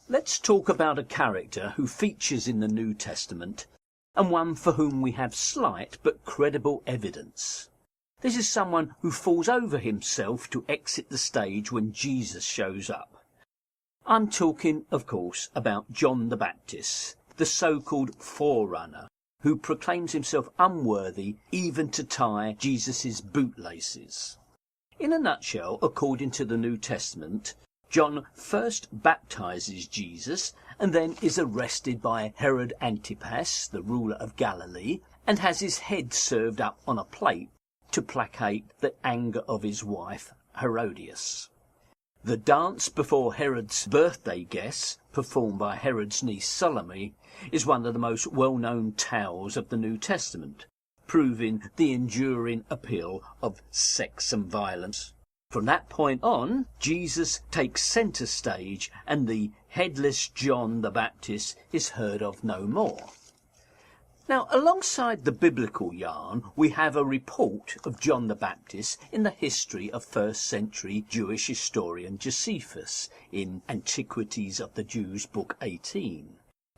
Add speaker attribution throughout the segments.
Speaker 1: Let's talk about a character who features in the New Testament and one for whom we have slight but credible evidence. This is someone who falls over himself to exit the stage when Jesus shows up. I'm talking, of course, about John the Baptist, the so-called forerunner, who proclaims himself unworthy even to tie Jesus' bootlaces. In a nutshell, according to the New Testament, John first baptizes Jesus and then is arrested by Herod Antipas, the ruler of Galilee, and has his head served up on a plate to placate the anger of his wife Herodias. The dance before Herod's birthday guests, performed by Herod's niece Salome, is one of the most well-known tales of the New Testament, proving the enduring appeal of sex and violence. From that point on, Jesus takes centre stage and the headless John the Baptist is heard of no more. Now, alongside the biblical yarn, we have a report of John the Baptist in the history of first-century Jewish historian Josephus in Antiquities of the Jews, Book 18.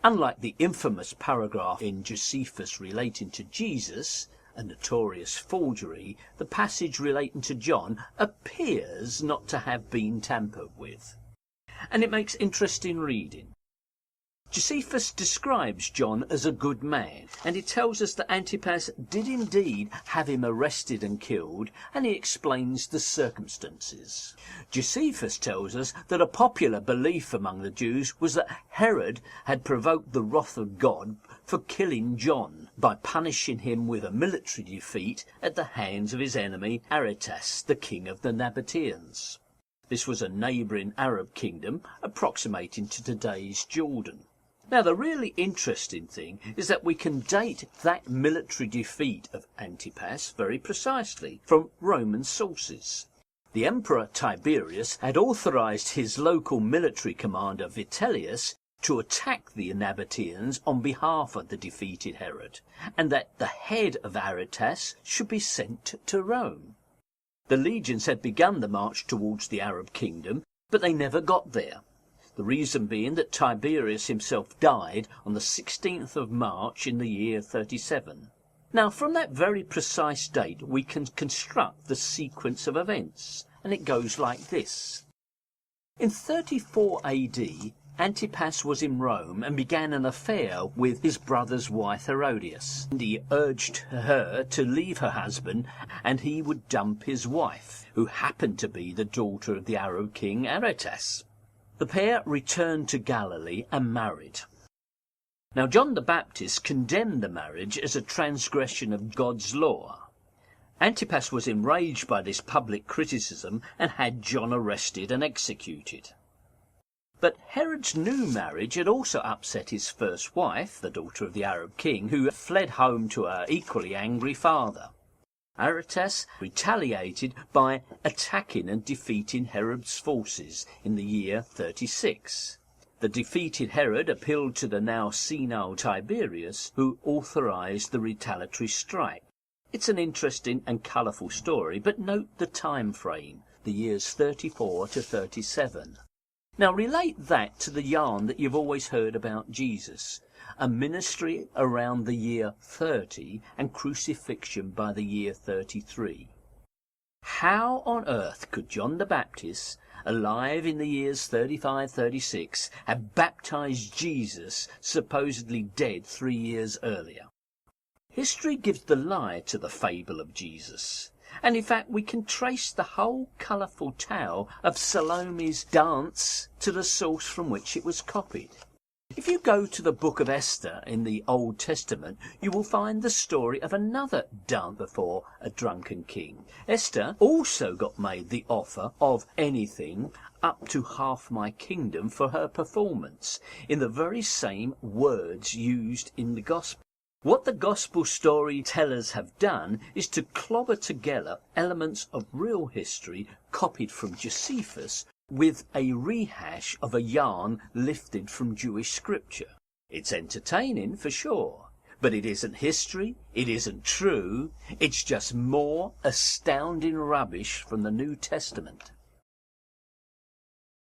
Speaker 1: Unlike the infamous paragraph in Josephus relating to Jesus, a notorious forgery, the passage relating to John appears not to have been tampered with. And it makes interesting reading. Josephus describes John as a good man, and he tells us that Antipas did indeed have him arrested and killed, and he explains the circumstances. Josephus tells us that a popular belief among the Jews was that Herod had provoked the wrath of God for killing John by punishing him with a military defeat at the hands of his enemy Aretas, the king of the Nabateans. This was a neighbouring Arab kingdom approximating to today's Jordan. Now, the really interesting thing is that we can date that military defeat of Antipas very precisely from Roman sources. The Emperor Tiberius had authorised his local military commander Vitellius to attack the Nabateans on behalf of the defeated Herod, and that the head of Aretas should be sent to Rome. The legions had begun the march towards the Arab kingdom, but they never got there. The reason being that Tiberius himself died on the 16th of March in the year 37. Now, from that very precise date, we can construct the sequence of events, and it goes like this. In 34 AD, Antipas was in Rome and began an affair with his brother's wife Herodias, and he urged her to leave her husband and he would dump his wife, who happened to be the daughter of the Arab king Aretas. The pair returned to Galilee and married. Now, John the Baptist condemned the marriage as a transgression of God's law. Antipas was enraged by this public criticism and had John arrested and executed. But Herod's new marriage had also upset his first wife, the daughter of the Arab king, who fled home to her equally angry father. Aretas retaliated by attacking and defeating Herod's forces in the year 36. The defeated Herod appealed to the now senile Tiberius, who authorised the retaliatory strike. It's an interesting and colourful story, but note the time frame, the years 34 to 37. Now relate that to the yarn that you've always heard about Jesus, a ministry around the year 30 and crucifixion by the year 33. How on earth could John the Baptist, alive in the years 35-36, have baptized Jesus, supposedly dead 3 years earlier? History gives the lie to the fable of Jesus, and in fact we can trace the whole colourful tale of Salome's dance to the source from which it was copied. If you go to the book of Esther in the Old Testament, you will find the story of another dance before a drunken king. Esther also got made the offer of anything up to half my kingdom for her performance, in the very same words used in the Gospel. What the Gospel storytellers have done is to clobber together elements of real history copied from Josephus with a rehash of a yarn lifted from Jewish scripture. It's entertaining for sure, but it isn't history, it isn't true, it's just more astounding rubbish from the New Testament.